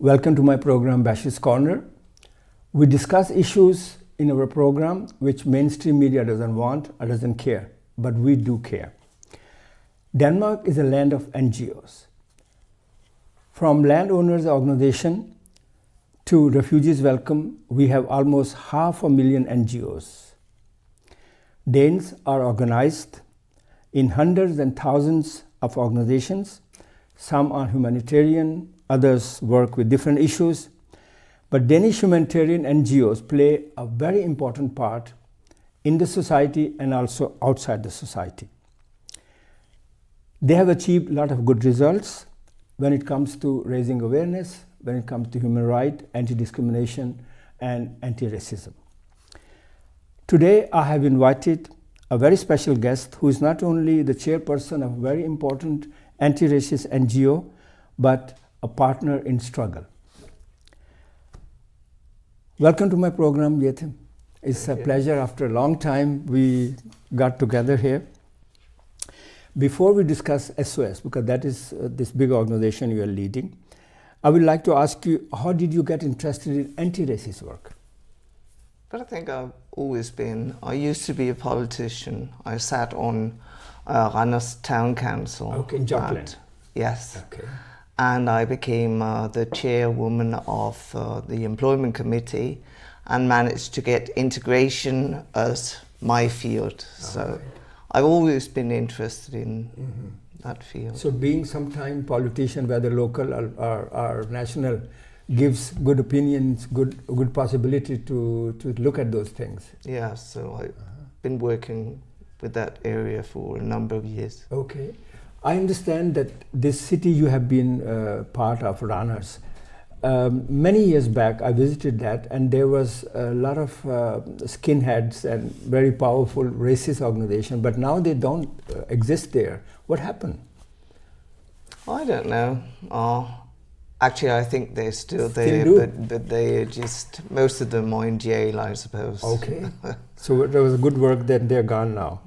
Welcome to my program Bashy's Corner. We discuss issues in our program which mainstream media doesn't want or doesn't care, but we do care. Denmark is a land of NGOs. From landowners organization to refugees welcome, we have almost 500,000 NGOs. Danes are organized in hundreds and thousands of organizations. Some are humanitarian, others work with different issues. But Danish humanitarian NGOs play a very important part in the society and also outside the society. They have achieved a lot of good results when it comes to raising awareness, when it comes to human rights, anti-discrimination, and anti-racism. Today, I have invited a very special guest who is not only the chairperson of a very important anti-racist NGO, but a partner in struggle. Welcome to my program, Yetim. It's a pleasure. After a long time, we got together here. Before we discuss SOS, because that is this big organization you are leading, I would like to ask you, how did you get interested in anti-racist work? But I think I've always been. I used to be a politician. I sat on Randers Town Council. Okay, in Jutland. Yes. Okay. And I became the chairwoman of the employment committee and managed to get integration as my field. So I've always been interested in that field. So being sometime politician, whether local or national, gives good opinions, good possibility to look at those things. Yeah, so I've been working with that area for a number of years. Okay. I understand that this city you have been part of, Randers. Many years back I visited that, and there was a lot of skinheads and very powerful racist organization, but now they don't exist there. What happened? I don't know. Actually, I think they're still there, but they are just, most of them are in jail, I suppose. Okay. So there was good work, then they're gone now.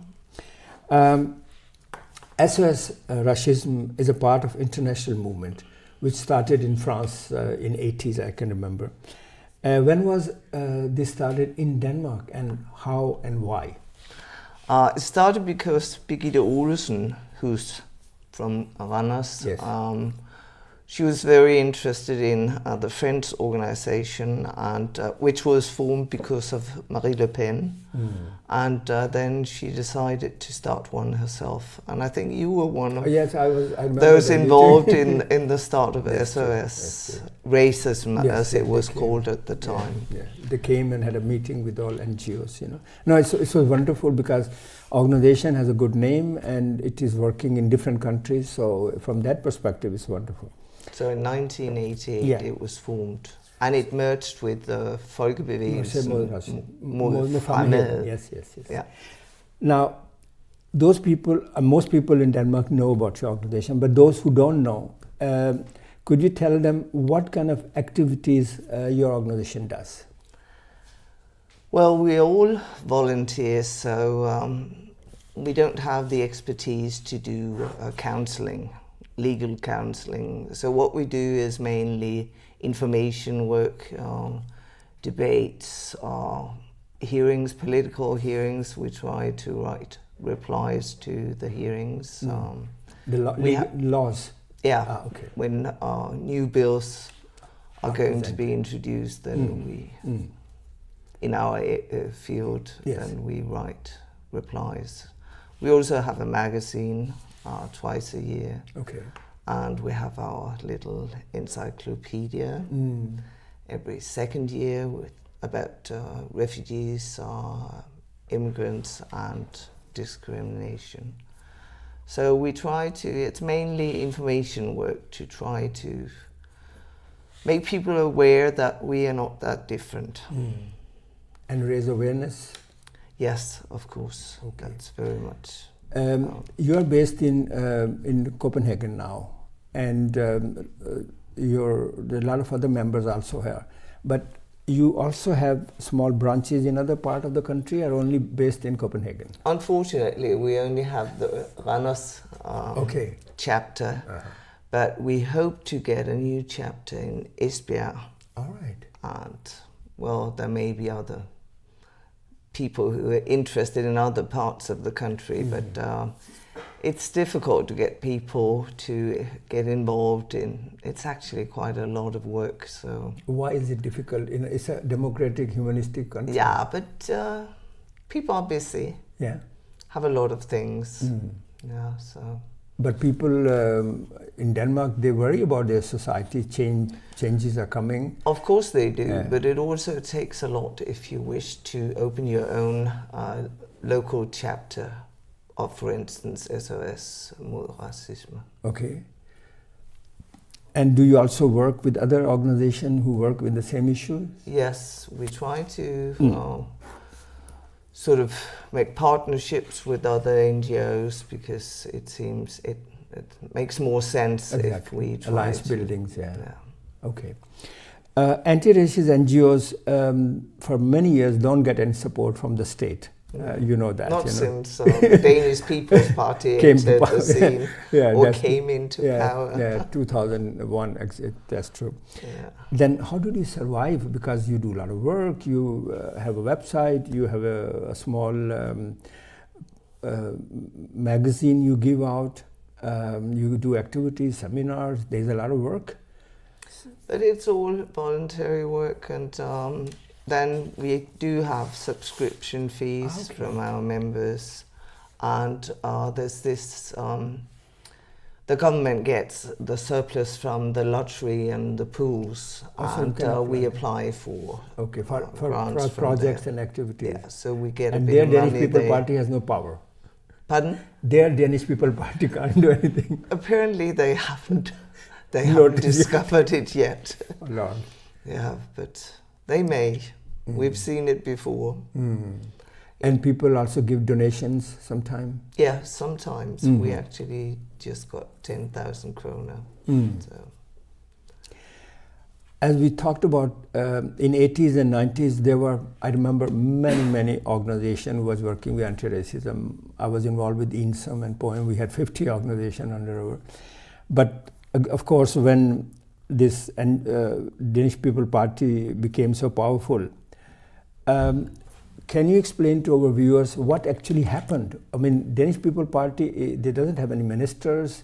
SOS Racism is a part of international movement which started in France in 80s, I can remember. When was this started in Denmark, and how and why? It started because Birgitte Olesen, who's from Randers, yes. She was very interested in the French organization, and which was formed because of Marie Le Pen. And then she decided to start one herself. And I think you were one of those involved in the start of SOS, racism, as it was called at the time. Yeah. They came and had a meeting with all NGOs, you know. No, it was wonderful because organization has a good name and it is working in different countries. So from that perspective, it's wonderful. So in 1988 it was formed, and it merged with the Folkebevægelsen mod Fremmed. Yes. Yeah. Now, those people, most people in Denmark know about your organization, but those who don't know, could you tell them what kind of activities your organization does? Well, we're all volunteers, so we don't have the expertise to do counselling. Legal counselling. So what we do is mainly information work, debates, hearings, political hearings. We try to write replies to the hearings. Laws? Yeah. Okay. When new bills are going to be introduced, then we, in our field, then we write replies. We also have a magazine twice a year. Okay. And we have our little encyclopedia every second year about refugees, immigrants and discrimination. So we try to, it's mainly information work to try to make people aware that we are not that different. And raise awareness? Yes, of course. Okay. That's very much. You're based in Copenhagen now, and there are a lot of other members also here. But you also have small branches in other part of the country, or only based in Copenhagen? Unfortunately, we only have the Randers chapter. But we hope to get a new chapter in Esbjerg. All right. And, well, there may be other people who are interested in other parts of the country, but it's difficult to get people to get involved in. It's actually quite a lot of work. So why is it difficult? It's a democratic, humanistic country. Yeah, but people are busy. Yeah. Have a lot of things. Yeah, so. But people in Denmark, they worry about their society. Changes are coming. Of course they do, but it also takes a lot if you wish to open your own local chapter of, for instance, SOS mod racisme. Okay. And do you also work with other organizations who work with the same issues? Yes, we try to sort of make partnerships with other NGOs, because it seems it makes more sense if we try alliance to, buildings. Yeah. Okay. Anti-racist NGOs for many years don't get any support from the state. You know that. Not since the Danish People's Party entered the scene or came into power. Yeah, 2001, that's true. Yeah. Then how did you survive? Because you do a lot of work, you have a website, you have a small magazine you give out, you do activities, seminars, there's a lot of work. But it's all voluntary work, and then we do have subscription fees from our members, and there's this, the government gets the surplus from the lottery and the pools, and we apply for grants for projects and activities. Yeah, so we get and a bit of money. And their Danish People Party has no power. Pardon? Their Danish People Party can't do anything. Apparently they haven't discovered it yet. Lord. Yeah, but they may. We've seen it before. And people also give donations sometime? Yeah, sometimes. We actually just got 10,000 kroner. So. As we talked about, in 80s and 90s, there were, I remember, many organizations was working with anti-racism. I was involved with INSOM and POEM. We had 50 organizations under our. But of course, when this Danish People Party became so powerful, can you explain to our viewers what actually happened? I mean, Danish People Party, they doesn't have any ministers,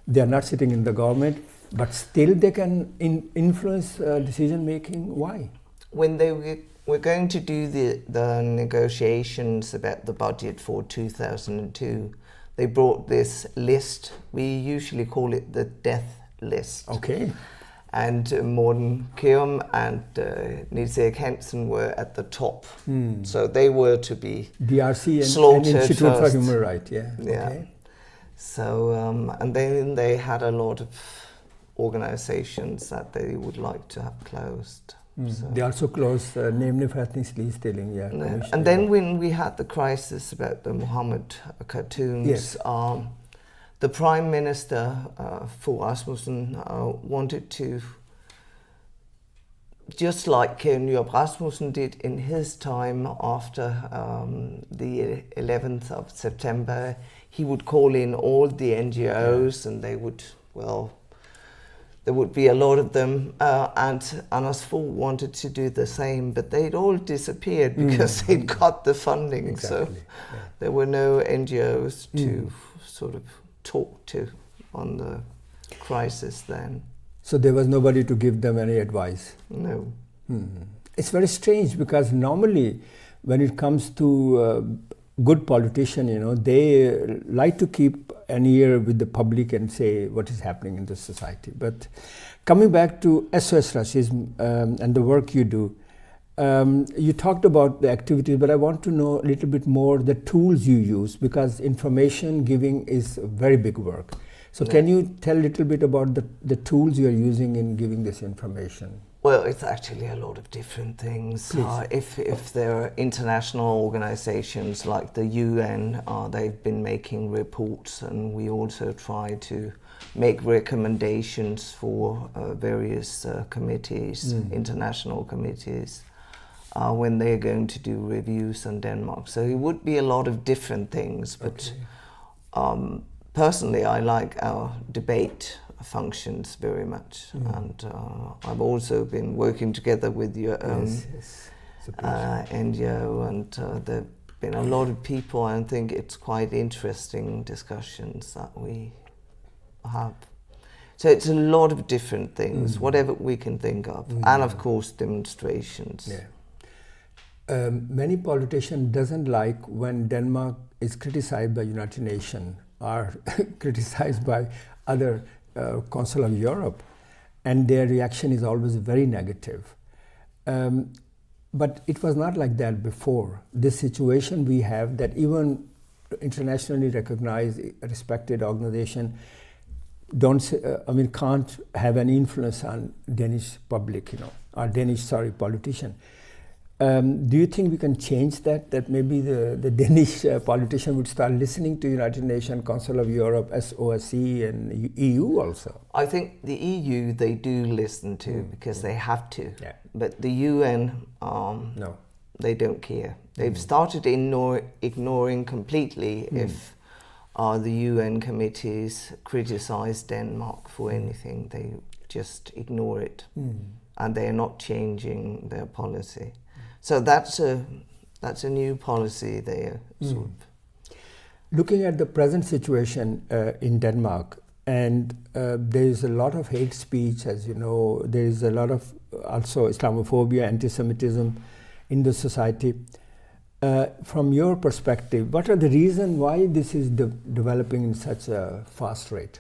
they are not sitting in the government, but still they can influence decision making. Why? When they were going to do the negotiations about the budget for 2002, they brought this list. We usually call it the death list. Okay. And Morten Kjærum and Niels Erik Hansen were at the top. So they were to be DRC slaughtered and Institute first. for Human Rights, yeah. Okay. So, and then they had a lot of organizations that they would like to have closed. So. They also closed namely forretningsligstilling, yeah. And then when we had the crisis about the Mohammed cartoons, the Prime Minister, Fogh Rasmussen, wanted to, just like Nyrup Rasmussen did in his time after the 11th of September, he would call in all the NGOs and they would, well, there would be a lot of them, and Anders Fogh wanted to do the same, but they'd all disappeared because they'd got the funding, so there were no NGOs to sort of talk to on the crisis then. So there was nobody to give them any advice? No. It's very strange because normally when it comes to good politicians, you know, they like to keep an ear with the public and say what is happening in the society. But coming back to SOS Racism and the work you do, you talked about the activities, but I want to know a little bit more the tools you use, because information giving is a very big work. So can you tell a little bit about the tools you are using in giving this information? Well, it's actually a lot of different things. If there are international organizations like the UN, they've been making reports, and we also try to make recommendations for various committees, international committees, when they're going to do reviews in Denmark. So it would be a lot of different things, but personally I like our debate functions very much. And I've also been working together with your own NGO, and there have been a lot of people, and I think it's quite interesting discussions that we have. So it's a lot of different things, whatever we can think of, and of course demonstrations. Yeah. Many politicians doesn't like when Denmark is criticized by United Nations or criticized by other Council of Europe, and their reaction is always very negative. But it was not like that before. This situation we have, that even internationally recognized, respected organization can't have any influence on Danish public, or Danish, politician. Do you think we can change that? That maybe the Danish politician would start listening to United Nations, Council of Europe, SOS, and EU also? I think the EU they do listen to because they have to. Yeah. But the UN, no, they don't care. They've started ignoring completely if the UN committees criticize Denmark for anything. They just ignore it, and they are not changing their policy. So that's a new policy there. Sort of. Looking at the present situation in Denmark, and there is a lot of hate speech, as you know. There is a lot of also Islamophobia, anti-Semitism in the society. From your perspective, what are the reasons why this is developing in such a fast rate?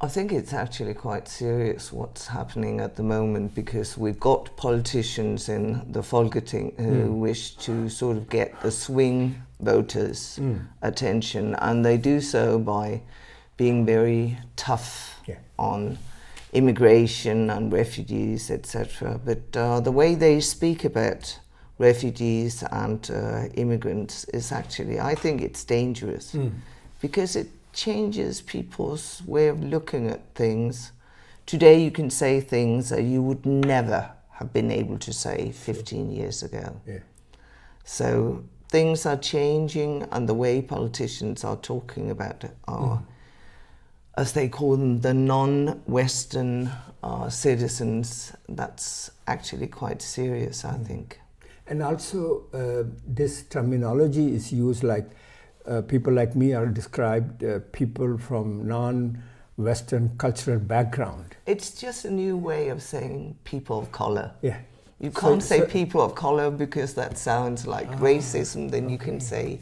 I think it's actually quite serious what's happening at the moment, because we've got politicians in the Folketing who wish to sort of get the swing voters' attention, and they do so by being very tough on immigration and refugees, etc. But the way they speak about refugees and immigrants is actually, I think it's dangerous, because it changes people's way of looking at things. Today you can say things that you would never have been able to say 15 years ago. Yeah. So things are changing, and the way politicians are talking about it are, as they call them, the non-Western citizens. That's actually quite serious, I think. And also this terminology is used like people like me are described people from non-Western cultural background. It's just a new way of saying people of color. Yeah. You can't say people of color because that sounds like racism. Then you can say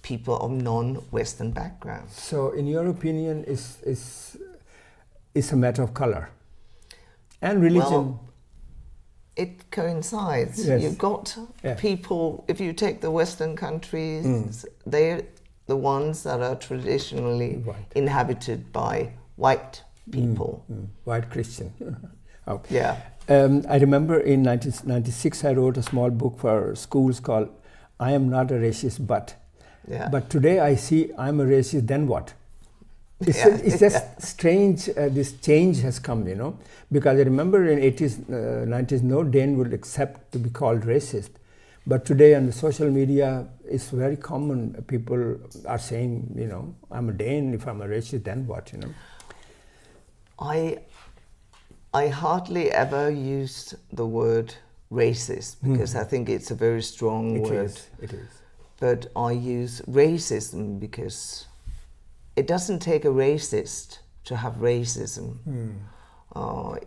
people of non-Western background. So in your opinion, it's a matter of color and religion? Well, it coincides. Yes. You've got people, if you take the Western countries, they're the ones that are traditionally inhabited by white people. White Christian. Yeah. I remember in 1996 I wrote a small book for schools called I Am Not a Racist But. Yeah. But today I see I'm a racist, then what? It's just strange, this change has come, because I remember in 80s, 90s, no Dane would accept to be called racist. But today on the social media, it's very common. People are saying, I'm a Dane, if I'm a racist, then what, I hardly ever use the word racist, because I think it's a very strong word. It is. But I use racism because it doesn't take a racist to have racism.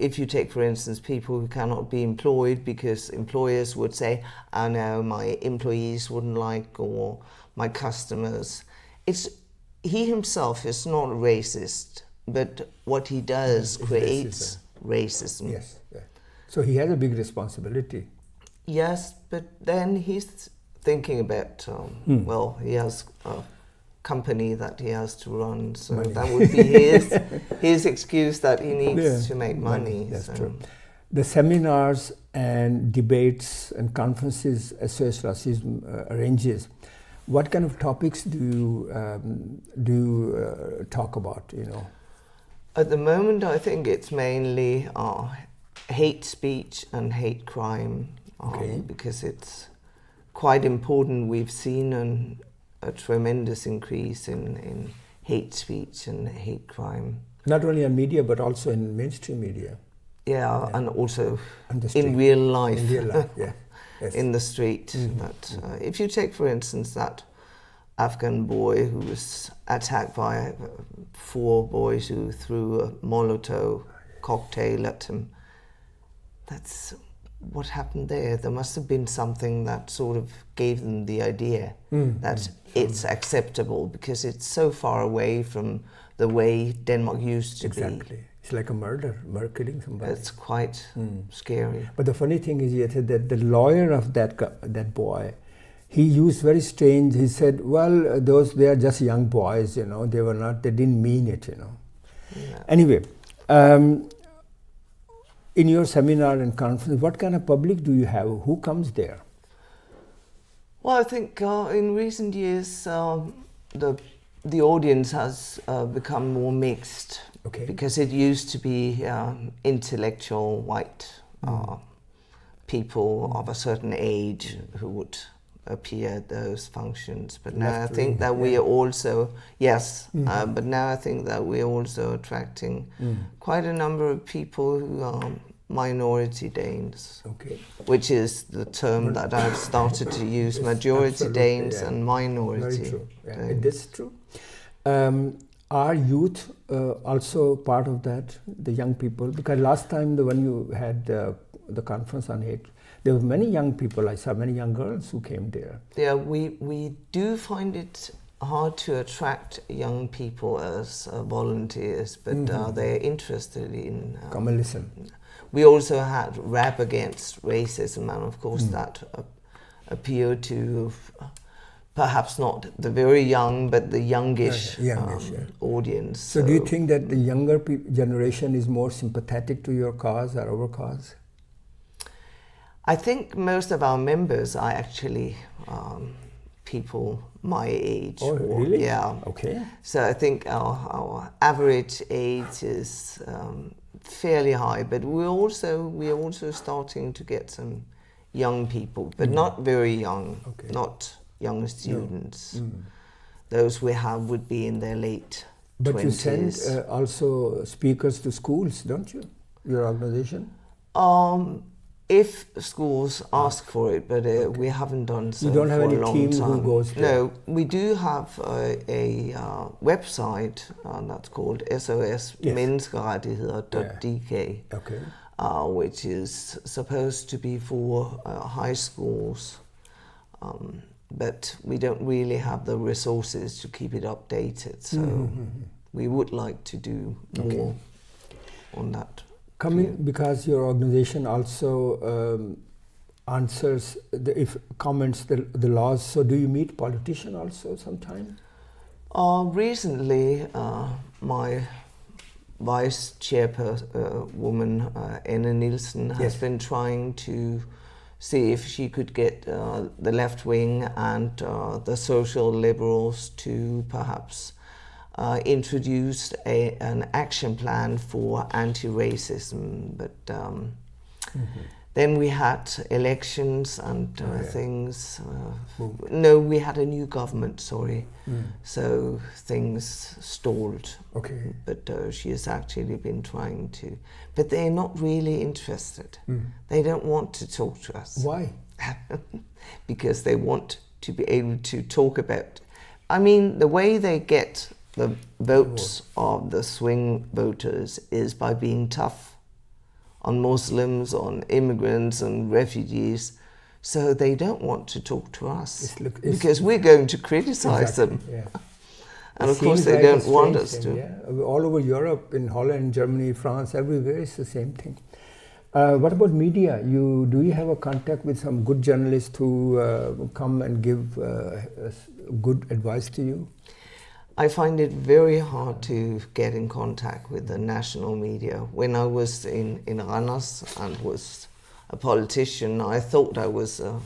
If you take, for instance, people who cannot be employed because employers would say, oh no, my employees wouldn't like, or my customers. He himself is not racist, but what he does creates racism. Yes. Yeah. So he has a big responsibility. Yes, but then he's thinking about, well, he has a company that he has to run, so that would be his excuse that he needs to make money. That's true. The seminars and debates and conferences SOS Racism arranges, what kind of topics do you talk about, At the moment, I think it's mainly hate speech and hate crime, because it's quite important. We've seen a tremendous increase in hate speech and hate crime. Not only on media, but also in mainstream media. Yeah, and also In real life. In real life, yeah. Yes. In the street. But if you take, for instance, that Afghan boy who was attacked by 4 boys who threw a Molotov cocktail at him, that's what happened there. There must have been something that sort of gave them the idea that it's acceptable, because it's so far away from the way Denmark used to be. Exactly. It's like a murder killing somebody. It's quite scary. But the funny thing is that the lawyer of that boy, he used very strange. He said, "Well, they are just young boys, you know. They didn't mean it, you know." Yeah. Anyway, in your seminar and conference, what kind of public do you have? Who comes there? Well, I think in recent years, the audience has become more mixed. Okay. Because it used to be intellectual white people of a certain age who would appear at those functions. But now I think that we are also, but now I think that we're also attracting quite a number of people who are minority Danes, which is the term that I've started to use, majority Danes and minority. Very true. Yeah, Danes. it is true. Are youth also part of that, the young people? Because last time when you had the conference on hate, there were many young people. I saw many young girls who came there. Yeah, we do find it hard to attract young people as volunteers, but they're interested in... Come and listen. We also had Rap Against Racism, and of course that appealed to... perhaps not the very young, but the youngish audience. So do you think that the younger generation is more sympathetic to your cause or our cause? I think most of our members are actually people my age. Oh, really? Yeah. Okay. So I think our average age is fairly high, but we're also starting to get some young people, but not very young, not young students. Those we have would be in their late 20s. But you send also speakers to schools, don't you? Your organization? If schools ask for it, but we haven't done so. You don't have for any a long team time. who goes there? No, we do have a website that's called SOS menneskerettigheder.dk, which is supposed to be for high schools. But we don't really have the resources to keep it updated, so we would like to do more on that. Because your organization also answers comments the laws, so do you meet politicians also sometime? Recently, my vice chairwoman, Anna Nielsen, has been trying to see if she could get the left wing and the social liberals to perhaps introduce an action plan for anti-racism. But then we had elections and things. No, we had a new government, sorry. So things stalled. Okay. But she has actually been trying to. But they're not really interested. They don't want to talk to us. Why? Because they want to be able to talk about... I mean, the way they get the votes of the swing voters is by being tough on Muslims, on immigrants and refugees. So they don't want to talk to us because we're going to criticize them. Yeah. And of course they don't want us to. Yeah. All over Europe, in Holland, Germany, France, everywhere it's the same thing. What about media? Do you have a contact with some good journalists who come and give good advice to you? I find it very hard to get in contact with the national media. When I was in Randers and was a politician, I thought I was a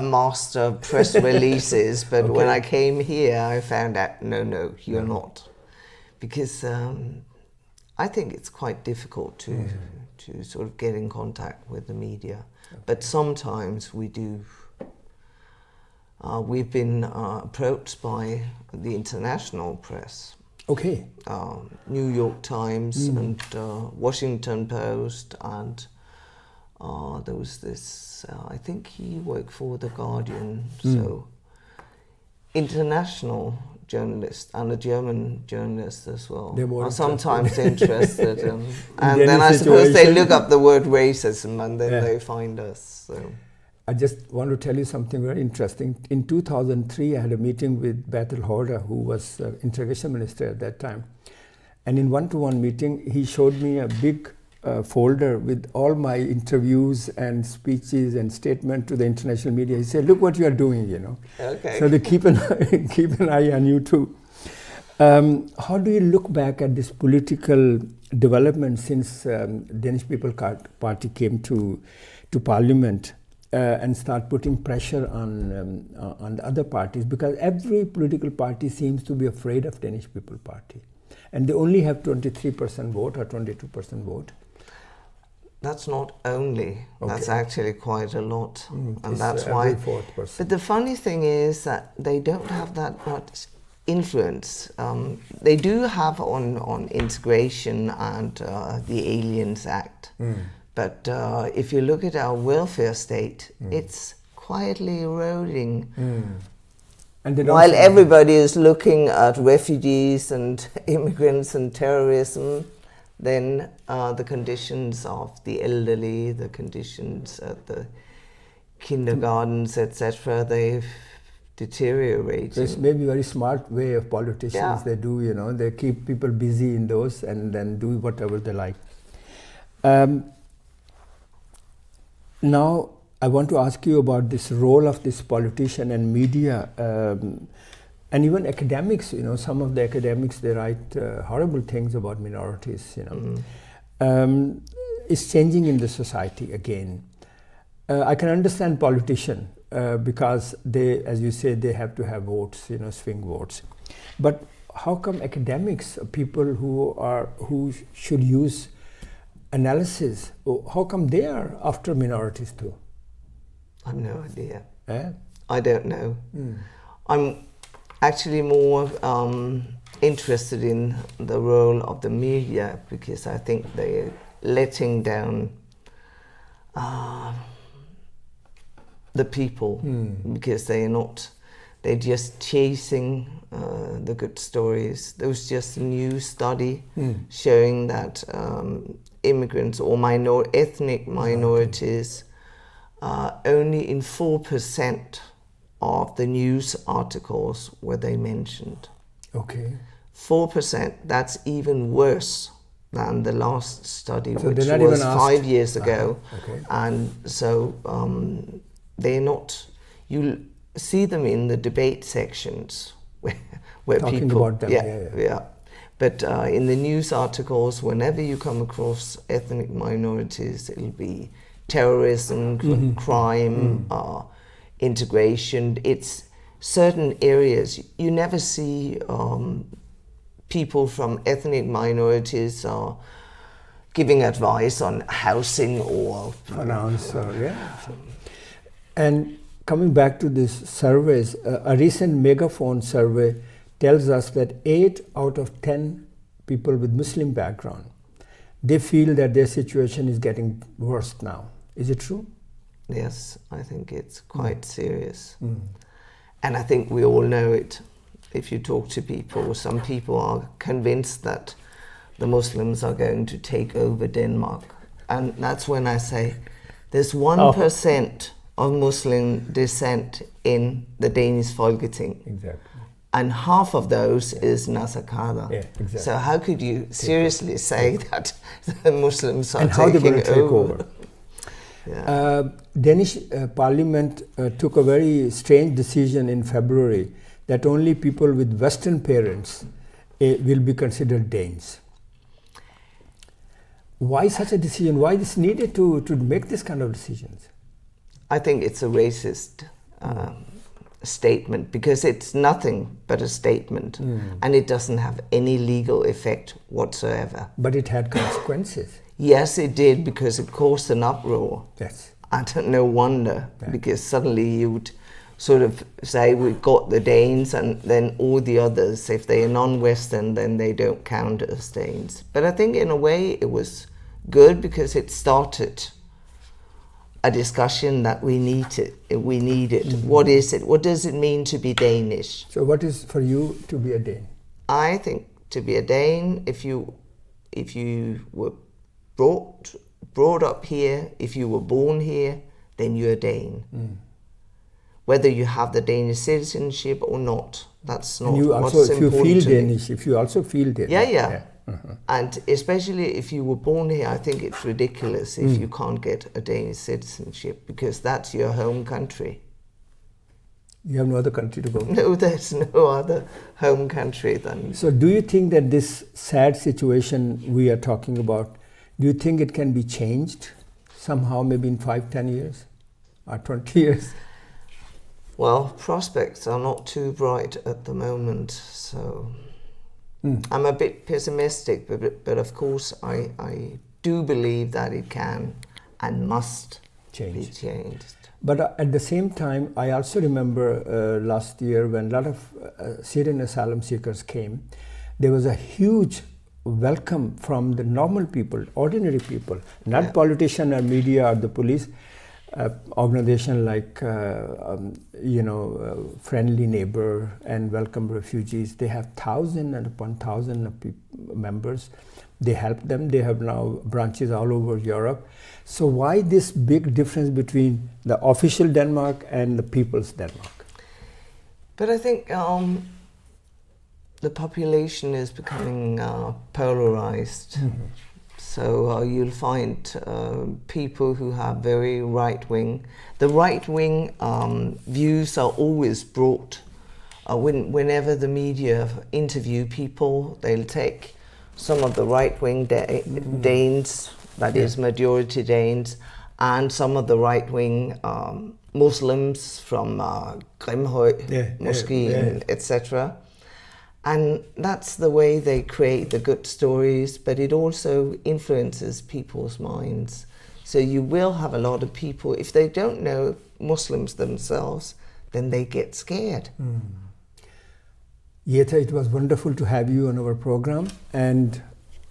master of press releases, but when I came here, I found out, no, you're not. Because I think it's quite difficult to sort of get in contact with the media. But sometimes we do. We've been approached by the international press. Okay. New York Times and Washington Post, and there was this, I think he worked for The Guardian, so international journalist and a German journalist as well are sometimes interested. And then I suppose they look up the word racism and then they find us. So. I just want to tell you something very interesting. In 2003, I had a meeting with Bertel Haarder, who was integration minister at that time. And in one-to-one meeting, he showed me a big folder with all my interviews and speeches and statements to the international media. He said, look what you are doing, you know. Okay. So they keep an eye on you too. How do you look back at this political development since Danish People Party came to Parliament and start putting pressure on the other parties? Because every political party seems to be afraid of Danish People Party. And they only have 23% vote or 22% vote. That's not only, that's actually quite a lot. And that's why. But the funny thing is that they don't have that much influence. They do have on integration and the Aliens Act. But if you look at our welfare state, it's quietly eroding. And while everybody is looking at refugees and immigrants and terrorism, then the conditions of the elderly, the conditions at the kindergartens, etc., they've deteriorated. So it's maybe a very smart way of politicians. They do, you know, they keep people busy in those and then do whatever they like. Now, I want to ask you about this role of this politician and media, and even academics. You know, some of the academics, they write horrible things about minorities. You know, it's changing in the society again. I can understand politicians because they, as you say, they have to have votes. You know, swing votes. But how come academics, people who should use analysis, how come they are after minorities too? I've no idea. I don't know. I'm actually more interested in the role of the media because I think they're letting down the people because they're just chasing the good stories. There was just a new study showing that immigrants or ethnic minorities only in 4% of the news articles were they mentioned. Okay. 4%, that's even worse than the last study, so which was 5 years ago. Okay. And so they're not, you'll see them in the debate sections where talking people, about them. Yeah. But in the news articles, whenever you come across ethnic minorities, it'll be terrorism, crime, integration. It's certain areas. You never see people from ethnic minorities giving advice on housing or finance. And coming back to these surveys, a recent Megaphone survey tells us that 8 out of 10 people with Muslim background, they feel that their situation is getting worse now. Is it true? Yes, I think it's quite serious. And I think we all know it. If you talk to people, some people are convinced that the Muslims are going to take over Denmark. And that's when I say there's 1% of Muslim descent in the Danish Folketing. Exactly. And half of those is Nasakada. Yeah, exactly. So how could you seriously say that the Muslims are and how taking they're going to take over? Danish Parliament took a very strange decision in February that only people with Western parents will be considered Danes. Why such a decision? Why is needed to make this kind of decisions? I think it's a racist statement because it's nothing but a statement and it doesn't have any legal effect whatsoever. But it had consequences. Yes, it did because it caused an uproar. Yes. And no wonder because suddenly you'd sort of say we've got the Danes and then all the others, if they are non-Western, then they don't count as Danes. But I think in a way it was good because it started a discussion that we needed. Mm-hmm. What is it? What does it mean to be Danish? So what is for you to be a Dane? I think to be a Dane, if you were brought up here, if you were born here, then you're a Dane. Mm. Whether you have the Danish citizenship or not, that's not and you what's also, if important. you feel Danish, if you also feel Danish. Yeah. Uh-huh. And especially if you were born here, I think it's ridiculous if you can't get a Danish citizenship, because that's your home country. You have no other country to go? No, there's no other home country than... So do you think that this sad situation we are talking about, do you think it can be changed somehow, maybe in 5-10 years or 20 years? Well, prospects are not too bright at the moment, so I'm a bit pessimistic, but of course I do believe that it can and must be changed. But at the same time, I also remember last year when a lot of Syrian asylum seekers came, there was a huge welcome from the normal people, ordinary people, not politicians or media or the police. Organization like Friendly Neighbor and Welcome Refugees, they have thousands and upon thousands of members. They help them. They have now branches all over Europe. So why this big difference between the official Denmark and the people's Denmark? But I think the population is becoming polarized. Mm-hmm. So you'll find people who have very right-wing. The right-wing views are always brought. Whenever the media interview people, they'll take some of the right-wing Danes, that is majority Danes, and some of the right-wing Muslims from Grimhøj, Mosque, etc. And that's the way they create the good stories, but it also influences people's minds. So you will have a lot of people, if they don't know Muslims themselves, then they get scared. Jette, it was wonderful to have you on our program, and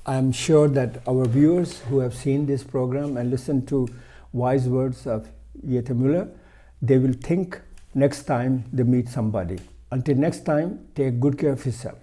I'm sure that our viewers who have seen this program and listened to wise words of Jette Müller, they will think next time they meet somebody. Until next time, take good care of yourself.